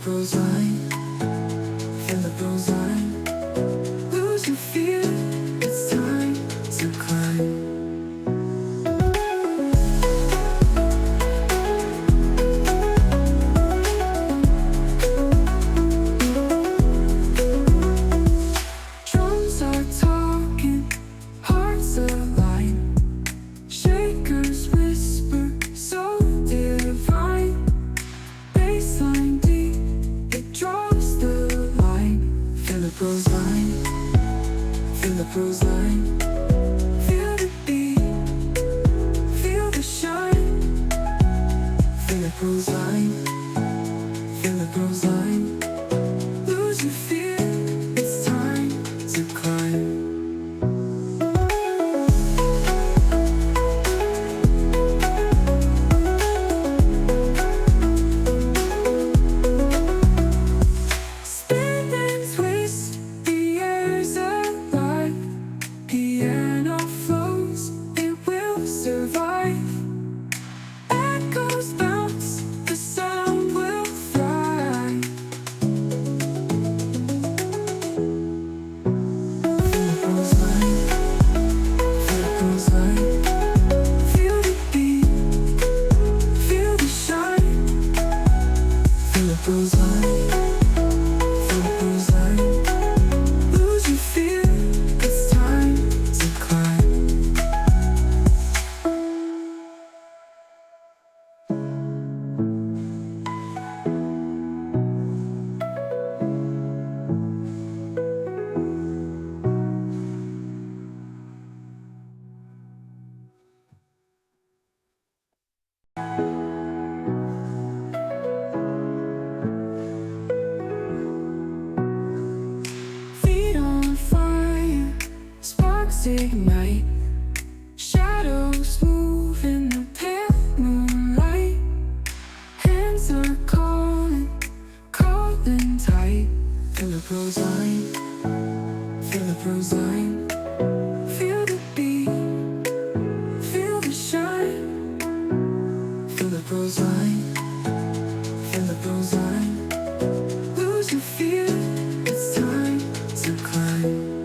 bruise line, feel the bruise line. Lose your fear, it's time to climb. Drums are talking, hearts align. Shakers whisper, so divine. Bassline deep, it draws the line. Feel the bruise line, feel the bruise line. Feel the beat, feel the shine. Feel the bruise line, feel the bruise line. Lose your fear, it's time to climb. Spin and twist, the air's alive. Piano flows, it will survive. Echoes bounce, the sound will thrive. Feel the bruise line, feel the bruise line. Feel the beat, feel the shine. Feel the bruise line, feel the bruise line. Lose your fear, it's time to climb. Feet on fire, sparks ignite. Shadows move in the pale moonlight. Hands are calling, calling tight. Feel the bruise line, feel the bruise line. Feel the beat, feel the shine. Feel the bruise line, feel the bruise line. Lose your fear, it's time to climb.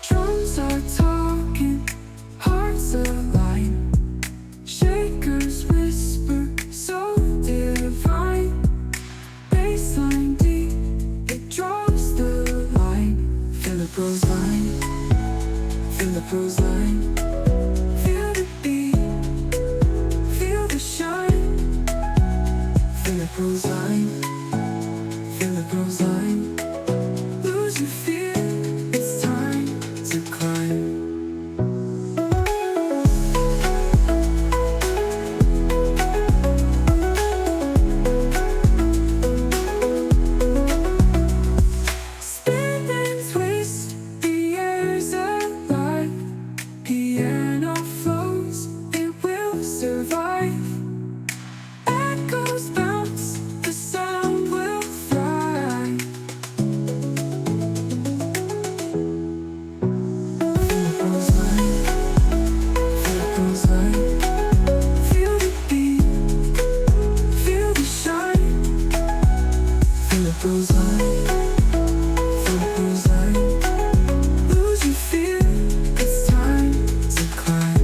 Drums are talking, hearts align. Shakers whisper, so divine. Bassline deep, it draws the line. Feel the bruise line, feel the bruise line. Feel the beat, feel the shine. Feel the bruise line, feel the bruise line. Lose your fear, it's time to climb. Spin and twist, the air's alive. Piano flows, it will survive. Echoes bounce, the sound will thrive. Feel the bruise line, feel the bruise line. Feel the beat, feel the shine. Feel the bruise line, feel the bruise line. Lose your fear, it's time to climb.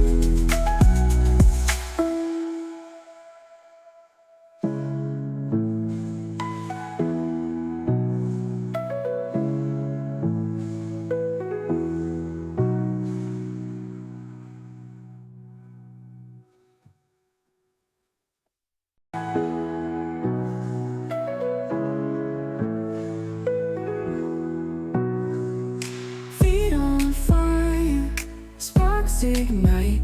Feet on fire, sparks ignite.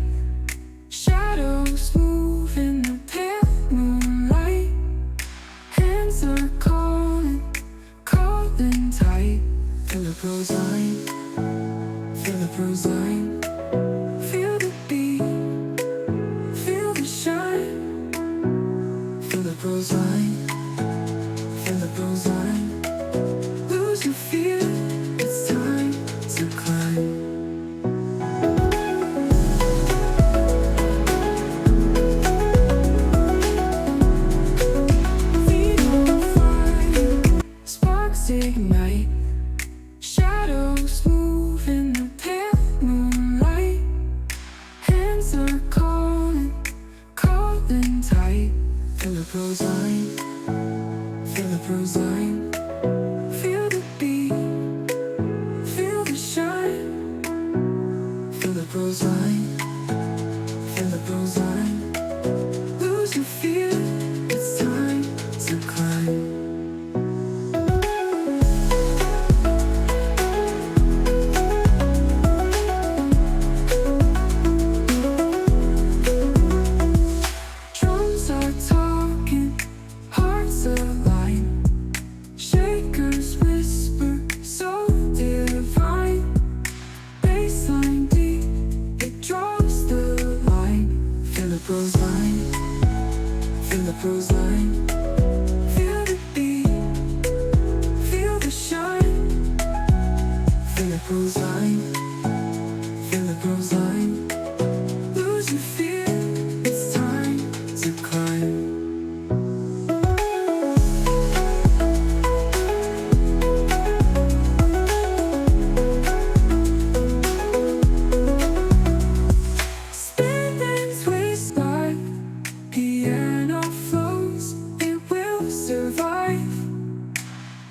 Shadows move in the pale moonlight. Hands are calling, calling tight. Feel the bruise line, feel the bruise line. Feel the beat, feel the shine. Feel the bruise line, feel the bruise line. Lose your fear, it's time to climb. it goes line, feel it goes line. Lose your fear, it's time to climb. Spin and twist like piano flows, it will survive.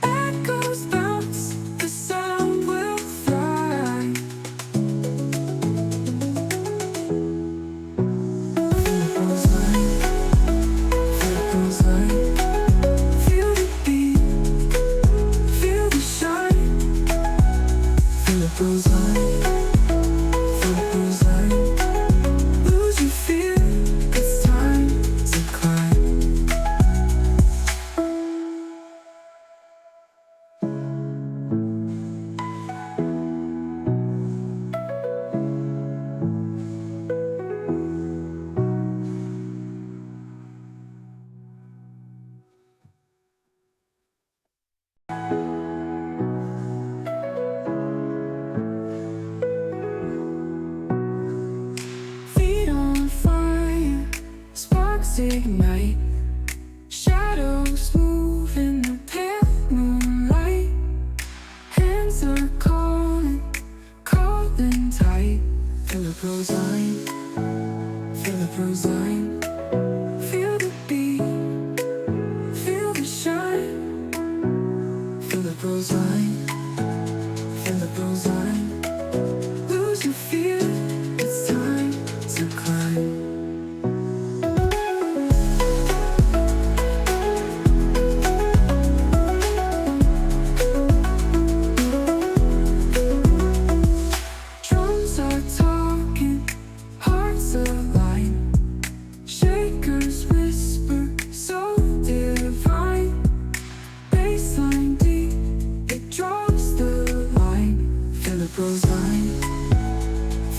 Echoes bounce, the sound will thrive. Feel it goes line, feel it goes line. Feel the beat, feel the shine. Feel it goes line, feel it goes line. Lose your fear, it's time to climb. Feet on fire, sparks ignite. Shadows move in the pale moonlight. Hands are calling, calling tight. Feel it goes line, feel it goes line. Feel the beat, feel the shine. Feel it goes line, feel it goes line. Lose your fear, it's time to climb. Drums are talking, hearts align. Shakers whisper, so divine. Bassline deep, it draws the line. Feel it goes line,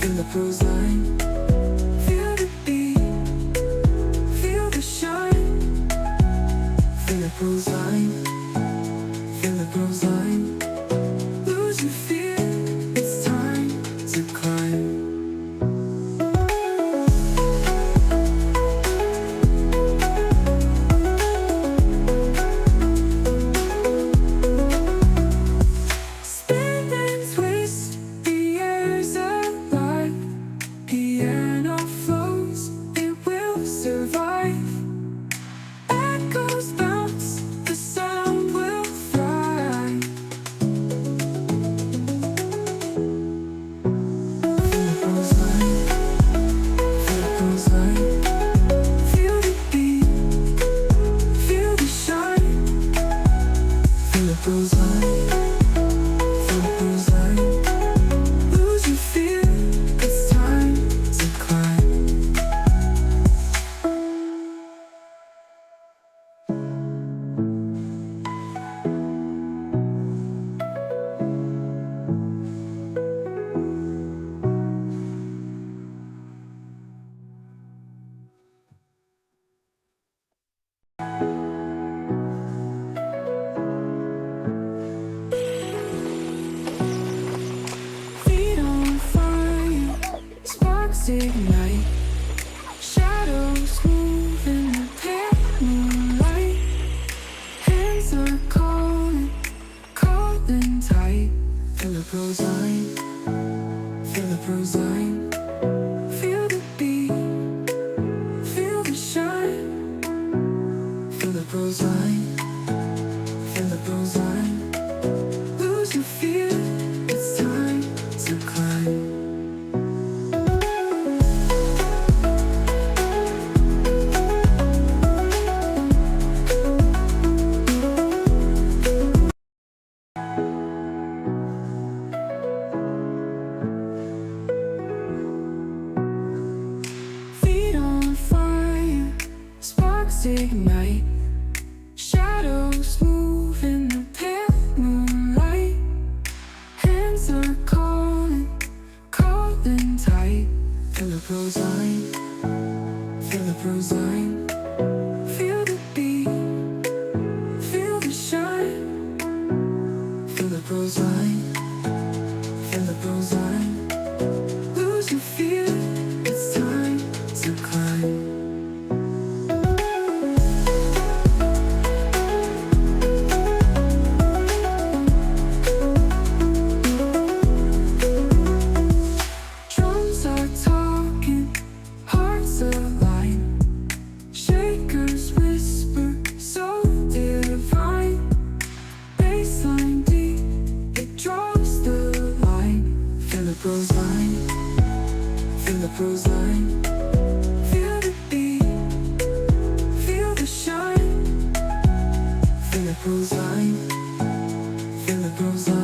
feel it goes line. Feel the beat, feel the shine. Feel it goes line, feel it goes line. Lose your fear, it's time to climb. Spin and twist, the air's alive. Piano flows, it will survive. Echoes bounce, the sound will thrive. Feel it goes line, feel it goes line. Feel the beat, feel the shine. Feel it goes line, feel it goes line. Lose your fear, it's time to climb. Feet on fire, sparks ignite. Shadows move in the pale moonlight. Hands are calling, calling tight. Feel it goes line, feel it goes line. Feel the beat, feel the shine. Feel it goes line, feel it goes line. Lose your fear, it's time to climb. Feet on fire, sparks ignite. Shadows move in the pale moonlight. Hands are calling, calling tight. Feel it goes line, feel it goes line. Feel the beat, feel the shine. Feel it goes line, Rose Line, Philip Rose Line. Feel the beat, feel the shine. Philip Rose Line, Philip Rose Line.